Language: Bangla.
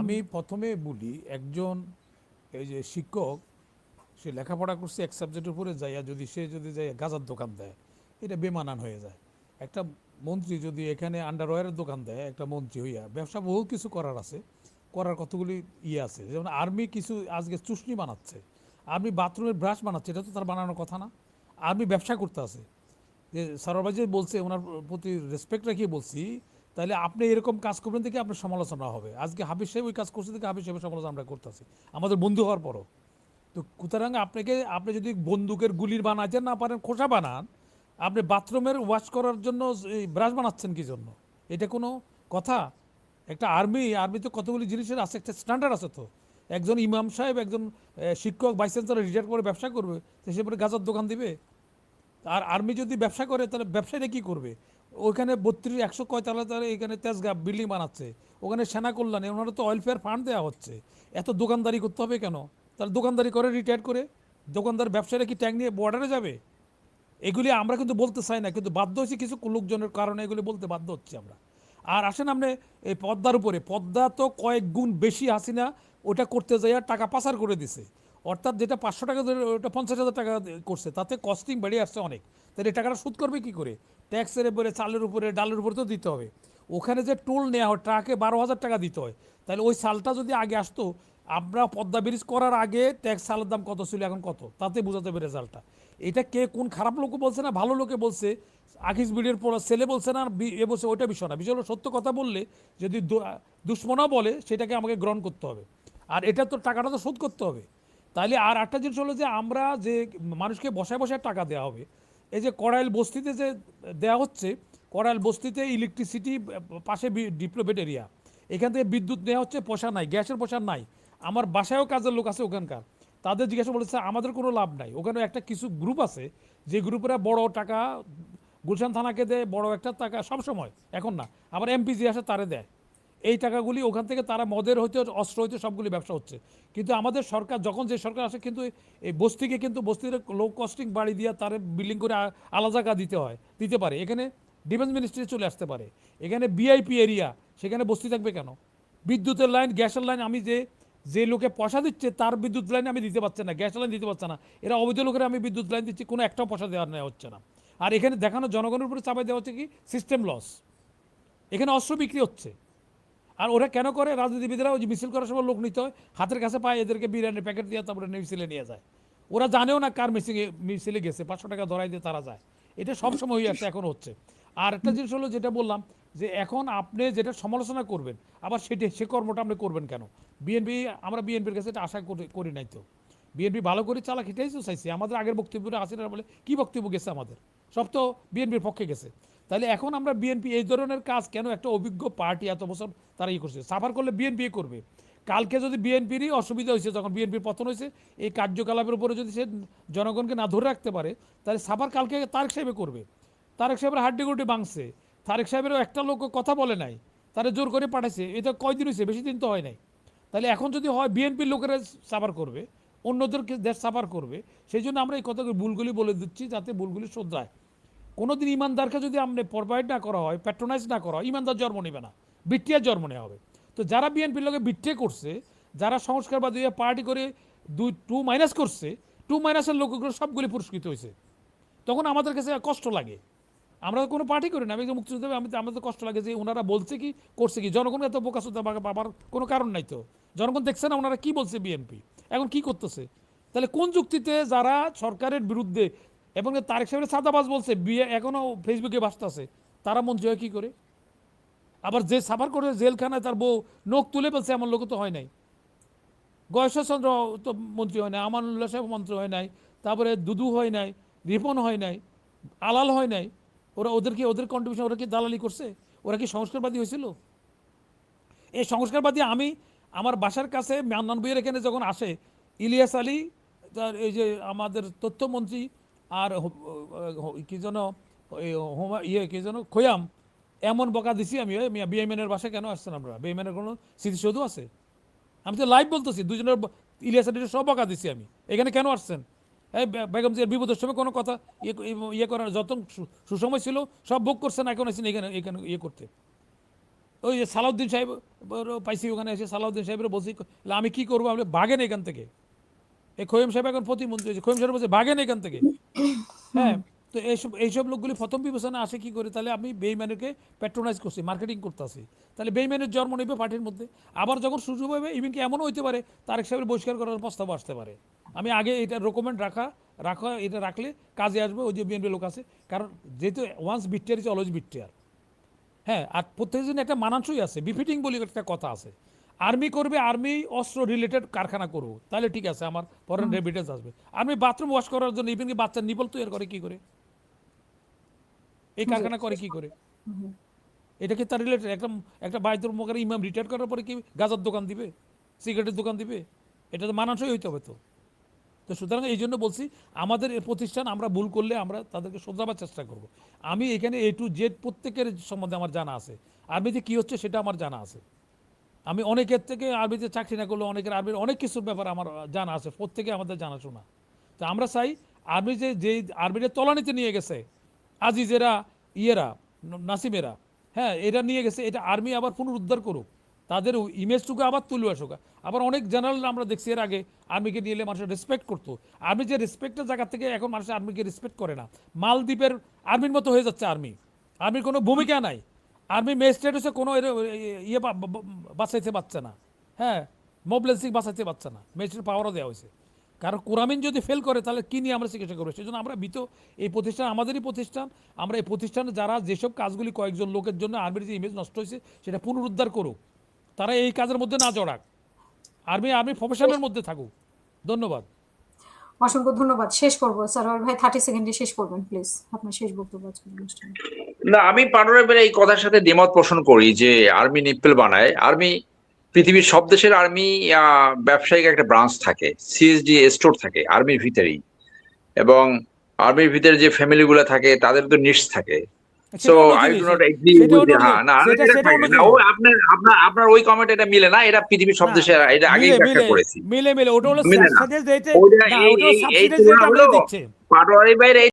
আমি প্রথমে বলি একজন এই যে শিক্ষক সে লেখাপড়া করছে এক সাবজেক্টের উপরে যাইয়া যদি যাই গাজার দোকান দেয় এটা বেমানান হয়ে যায়। একটা মন্ত্রী যদি এখানে আন্ডারওয়্যারের দোকান দেয় একটা মন্ত্রী হইয়া ব্যবসা বহু কিছু করার আছে, করার কতগুলি আছে, যেমন আর্মি কিছু আজকে চুষনি বানাচ্ছে, আর্মি বাথরুমের ব্রাশ বানাচ্ছে, এটা তো তার বানানোর কথা না। আর্মি ব্যবসা করতে আছে। যে সারোয়ার যে বলছে ওনার প্রতি রেসপেক্ট রেখে বলছি, তাহলে আপনি এরকম কাজ করবেন থেকে আপনার সমালোচনা হবে। আজকে হাফিজ সাহেব ওই কাজ করছে থেকে হাফিজ সাহেবের সমালোচনা আমরা করতেছি আমাদের বন্ধু হওয়ার পরও। তো সুতরাং আপনি যদি বন্দুকের গুলির বানাতে না পারেন, খোসা বানান, আপনি বাথরুমের ওয়াশ করার জন্য এই ব্রাশ বানাচ্ছেন কি জন্য? এটা কোনো কথা? একটা আর্মিতে কতগুলি জিনিসের আছে, একটা স্ট্যান্ডার্ড আছে তো। একজন ইমাম সাহেব, একজন শিক্ষক, ভাইস চ্যান্সেলর রিটায়ার করে ব্যবসা করবে, তো সে পরে গাজার দোকান দিবে? আর আর্মি যদি ব্যবসা করে তাহলে ব্যবসায়ীরা কী করবে? ওইখানে 100 কয়তলা তারা এখানে তেজগাঁ বিল্ডিং বানাচ্ছে, ওখানে সেনা কল্যাণে ওনারা তো ওয়েলফেয়ার ফান্ড দেওয়া হচ্ছে। এত দোকানদারি করতে হবে কেন? তাহলে দোকানদারি করে রিটায়ার করে দোকানদার ব্যবসায়ীরা কি ট্যাঙ্ক নিয়ে বর্ডারে যাবে? এগুলি আমরা কিন্তু বলতে চাই না, কিন্তু বাধ্য হচ্ছি কিছু লোকজনের কারণে এগুলি বলতে বাধ্য হচ্ছি আমরা। আর আসেন আপনি এই পদ্মার উপরে, পদ্মা তো কয়েক গুণ বেশি হাসিনা ওটা করতে যাইয়া টাকা পাচার করে দিছে। অর্থাৎ যেটা 500 টাকা ধরে ওটা 50,000 টাকা করছে, তাতে কস্টিং বেড়ে আসছে অনেক। তাহলে এই টাকাটা শোধ করবে কী করে? ট্যাক্সের উপরে, চালের উপরে, ডালের উপরে তো দিতে হবে। ওখানে যে টোল নেওয়া হয় ট্রাকে 12,000 টাকা দিতে হয়। তাহলে ওই চালটা যদি আগে আসতো, আমরা পদ্মা ব্রিজ করার আগে ট্যাক্স চালের দাম কত ছিল এখন কত, তাতে বোঝাতে হবে রেজাল্টটা। এটা কে কোন খারাপ লোক বলছে না ভালো লোকে বলছে, আকিস বিডির পড়া ছেলে বলছে না এ বলছে, ওইটা বিষয় না। বিষয় হলো সত্য কথা বললে যদি দুশ্মনা বলে সেটাকে আমাকে গ্রহণ করতে হবে। আর এটা তো টাকাটা তো শোধ করতে হবে। তাইলে আর একটা জিনিস হলো যে আমরা যে মানুষকে বসায় বসায় টাকা দেওয়া হবে, এই যে কড়াইল বস্তিতে যে দেওয়া হচ্ছে, কড়াইল বস্তিতে ইলেকট্রিসিটি পাশে ডিপ্লোমেট এরিয়া, এখান থেকে বিদ্যুৎ নেওয়া হচ্ছে, পয়সা নাই, গ্যাসের পয়সা নাই। আমার বাসায়ও কাজের লোক আছে ওখানকার, তাদের জিজ্ঞাসা বলেছে আমাদের কোনো লাভ নাই। ওখানে একটা কিছু গ্রুপ আছে যে গ্রুপেরা বড় টাকা গুলশান থানাকে দেয়, বড় একটা টাকা সব সময়, এখন না, আবার এমপি যে আসে তারে দেয়। এই টাকাগুলি ওখান থেকে তারা মদের হইতে অস্ত্র হইতে সবগুলি ব্যবসা হচ্ছে। কিন্তু আমাদের সরকার যখন যে সরকার আসে কিন্তু এই বস্তিকে কিন্তু বস্তির লো কস্টিং বাড়ি দিয়ে তার বিল্ডিং করে আলাদা জায়গা দিতে পারে। এখানে ডিফেন্স মিনিস্ট্রি চলে আসতে পারে। এখানে বিআইপি এরিয়া, সেখানে বস্তি থাকবে কেন? বিদ্যুতের লাইন, গ্যাসের লাইন, আমি যে লোকে পয়সা দিচ্ছে তার বিদ্যুৎ লাইন আমি দিতে পারছি না, গ্যাস লাইন দিতে পারছে না। এরা অবৈধ লোকেরা আমি বিদ্যুৎ লাইন দিচ্ছি, কোনো একটাও পয়সা দেওয়া নেওয়া হচ্ছে না। আর এখানে দেখানো জনগণের উপরে চাপাই দেওয়া হচ্ছে কি সিস্টেম লস। এখানে অস্ত্র বিক্রি হচ্ছে। আর ওরা কেন করে? রাজনীতিবিদরা ওই যে মিছিল করার সময় লোক নিতে হয়, হাতের কাছে পায়, এদেরকে বিরিয়ানির প্যাকেট দিয়ে তারপরে মিছিলে নিয়ে যায়। ওরা জানেও না কার মিছিলে গেছে, 500 টাকা ধরাই দিয়ে তারা যায়। এটা সবসময় হয়ে আসছে, এখন হচ্ছে। আর একটা জিনিস হলো যেটা বললাম, যে এখন আপনি যেটা সমালোচনা করবেন আবার সে কর্মটা আপনি করবেন কেন? বিএনপি, আমরা বিএনপির কাছে এটা আশা করি নাই তো। বিএনপি ভালো করে চালাক, এটাই তো চাইছি। আমাদের আগের বক্তব্যটা আসিনা বলে কি বক্তব্য গেছে আমাদের, সব তো বিএনপির পক্ষে গেছে। তাহলে এখন আমরা বিএনপি এই ধরনের কাজ কেন? একটা অভিজ্ঞ পার্টি এত বছর তারা করছে, সাফার করলে বিএনপি করবে। কালকে যদি বিএনপিরই অসুবিধা হয়েছে, যখন বিএনপির পতন হয়েছে, এই কার্যকলাপের উপরে যদি সে জনগণকে না ধরে রাখতে পারে, তাহলে সাফার কালকে তারেক সাহেবে করবে। তারেক সাহেবের হাড্ডিগুড্ডি ভাঙছে, তারেক সাহেবেরও একটা লোক কথা বলে নাই, তারা জোর করে পাঠাইছে। এটা কয়দিন হয়েছে? বেশি দিন তো হয় নাই। তাহলে এখন যদি হয় বিএনপির লোকেরা সাফার করবে, অন্যদেরকে দেশ সাফার করবে। সেই জন্য আমরা এই কথাগুলো ভুলগুলি বলে দিচ্ছি যাতে ভুলগুলি শোধরায়। কোনোদিন ইমানদারকে যদি আপনি প্রোভাইড না করা হয়, প্যাট্রোনাইজ না করা হয়, ইমানদার জন্ম নেবে না, বিট্টিয়ার জন্ম নেওয়া হবে। তো যারা বিএনপির লোকে বিট্টে করছে, যারা সংস্কারবাদী পার্টি করে টু মাইনাস করছে, টু মাইনাসের লোকগুলো সবগুলি পুরস্কৃত হয়েছে। তখন আমাদের কাছে কষ্ট লাগে। আমরা কোনো পার্টি করি না, আমি মুক্তিযুদ্ধ, আমাদের কষ্ট লাগে যে ওনারা বলছে কি করছে কি। জনগণ এত বোকা সুদ্ধা বাবার কোনো কারণ নাই তো। জনগণ দেখছে না ওনারা কি বলছে, বিএনপি এখন কি করতেছে। তাহলে কোন যুক্তিতে যারা সরকারের বিরুদ্ধে, এবং তারেক সাহেবের সাদাবাজ বলছে, বিয়ে এখনও ফেসবুকে ভাসতেছে, তারা মন্ত্রী হয় কী করে? আবার যে সাফার করে জেলখানায় তার বউ নখ তুলে বলছে, এমন লোক তো হয় নাই। গয়েশ্বরচন্দ্র তো মন্ত্রী হয় নাই, আমানুল্লাহ সাহেব মন্ত্রী হয় নাই, তারপরে দুদু হয় নাই, রিপন হয় নাই, আলাল হয় নাই। ওদের কন্ট্রিবিউশন, ওরা কি দালালি করছে? ওরা কি সংস্কারবাদী হয়েছিল? এই সংস্কারবাদী আমার বাসার কাছে মান্নান বইয়ের এখানে যখন আসে, ইলিয়াস আলী, তার এই যে আমাদের তথ্যমন্ত্রী, আর কি যেন কি যেন খোয়াম, এমন বকা দিছি আমি, বেইমানের বাসায় কেন আসছেন আপনারা? বেইমানের কোনো স্মৃতিসৌধ আছে? আমি তো লাইভ বলতেছি, দুজনের ইলিয়াস আলীর সব বকা দিছি আমি, এখানে কেন আসছেন? এই বেগম জিয়ার বিপদের সময় কোনো কথা ইয়ে করার যত সুসময় ছিল সব ভোগ করছেন, এখন আসছেন এখানে এখানে করতে। ওই যে সালাউদ্দিন সাহেব পাইছি, ওখানে এসে সালাউদ্দিন সাহেবের বলছি আমি কি করবো, আপনি ভাগেন এখান থেকে। এই খোয়েম সাহেব এখন প্রতিমন্ত্রী হয়েছে, খোয়েম সাহেব বলছে ভাগেন এখান থেকে। হ্যাঁ, তো এইসব লোকগুলি প্রথম বিবেচনা আসে কি করে, তাহলে আমি বেইমানুকে প্যাট্রোনাইজ করছি, মার্কেটিং করতেছি, তাহলে বেইমানের জন্ম নেবে পার্টির মধ্যে। আবার যখন সুযোগ হবে ইভেন কি এমনও হইতে পারে তারেক সাহেবের বহিষ্কার করার প্রস্তাব আসতে পারে। আমি আগে এটা রেকমেন্ড রাখা এটা রাখলে কাজে আসবে। ওই যে বিএনপি লোক আছে, কারণ যেহেতু once BTR is always BTR. হ্যাঁ, আর প্রত্যেকদিন একটা মানানসই আছে, বিফিটিং বলে একটা কথা আছে। আর্মি করবে, আর্মি অস্ত্র রিলেটেড কারখানা করবো, তাহলে ঠিক আছে, আমার ফরেন রেমিটেন্স আসবে। আর্মি বাথরুম ওয়াশ করার জন্য ইভেন কি বাচ্চার নিপল তৈরি করে কি করে, এই কারখানা করে কি করে? এটা কি তার রিলেটেড? একটা বাইতুল মুকার ইমাম রিটায়ার করার পরে কি গাজার দোকান দিবে, সিগারেটের দোকান দিবে? এটা তো মানানসই হইতে হবে তো। তো সুতরাং এই জন্য বলছি, আমাদের এই প্রতিষ্ঠান আমরা ভুল করলে আমরা তাদেরকে শোধরাবার চেষ্টা করব। আমি এখানে A to Z প্রত্যেকের সম্বন্ধে আমার জানা আছে, আর্মিতে কী হচ্ছে সেটা আমার জানা আছে। আমি অনেকের থেকে আর্মিতে চাকরি না করলেও অনেকের আর্মির অনেক কিছুর ব্যাপার আমার জানা আছে, প্রত্যেকে আমাদের জানাশোনা। তো আমরা চাই আর্মি যে আর্মির তলানিতে নিয়ে গেছে আজিজেরা, ইয়েরা, নাসিমেরা, হ্যাঁ, এটা নিয়ে গেছে, এটা আর্মি আবার পুনরুদ্ধার করুক, তাদের ইমেজটুকু আবার তুলে আসুক। আবার অনেক জেনারেল আমরা দেখছি এর আগে আর্মিকে নিয়ে এলে মানুষের রেসপেক্ট করতো। আর্মি যে রেসপেক্টের জায়গা থেকে এখন মানুষ আর্মিকে রেসপেক্ট করে না। মালদ্বীপের আর্মির মতো হয়ে যাচ্ছে আর্মি, আর্মির কোনো ভূমিকা নাই। আর্মি ম্যাজিস্ট্রেট কোনো ইয়ে বাঁচাইতে পারছে না। হ্যাঁ, মবলেন্সিং বাঁচাইতে পারছে না, ম্যাজিস্ট্রেট পাওয়ারও দেওয়া হয়েছে। কারণ কোরামিন যদি ফেল করে তাহলে কী নিয়ে আমরা চিকিৎসা করবো? সেই জন্য আমরা এই প্রতিষ্ঠান আমাদেরই প্রতিষ্ঠান, আমরা এই প্রতিষ্ঠানে যারা যেসব কাজগুলি কয়েকজন লোকের জন্য আর্মির যে ইমেজ নষ্ট হয়েছে সেটা পুনরুদ্ধার করুক, তারা এই কাজের মধ্যে না জড়াক, আর্মি প্রফেশনের মধ্যে থাকুক। ধন্যবাদ। অসংখ্য ধন্যবাদ। শেষ করবো সারোয়ার ভাই, 30 সেকেন্ডে শেষ করবেন প্লিজ, আপনার শেষ বক্তব্য আজকের অনুষ্ঠানে। না, আমি পাটোয়ারির এই কথার সাথে দ্বিমত পোষণ করি যে আর্মি নিপ্পল বানায়। আর্মি পৃথিবীর সব দেশের আর্মি ব্যবসায়িক একটা ব্রাঞ্চ থাকে, সিএসডি স্টোর থাকে আর্মির ভিতরেই, এবং আর্মির ভিতরে যে ফ্যামিলি গুলো থাকে তাদের তো নিডস থাকে। So I do not agree with, হ্যাঁ না, ও আপনার ওই কমেন্ট এটা মিলে না, এটা পৃথিবীর সব দেশে, এটা আগেই ব্যাখ্যা করেছি, মিলে ওটা হলো মিলে না। সাবসিডাইজ রেটে, না ওটা সাবসিডাইজ রেট আমরা দিচ্ছি। পাটোয়ারি ভাইয়ের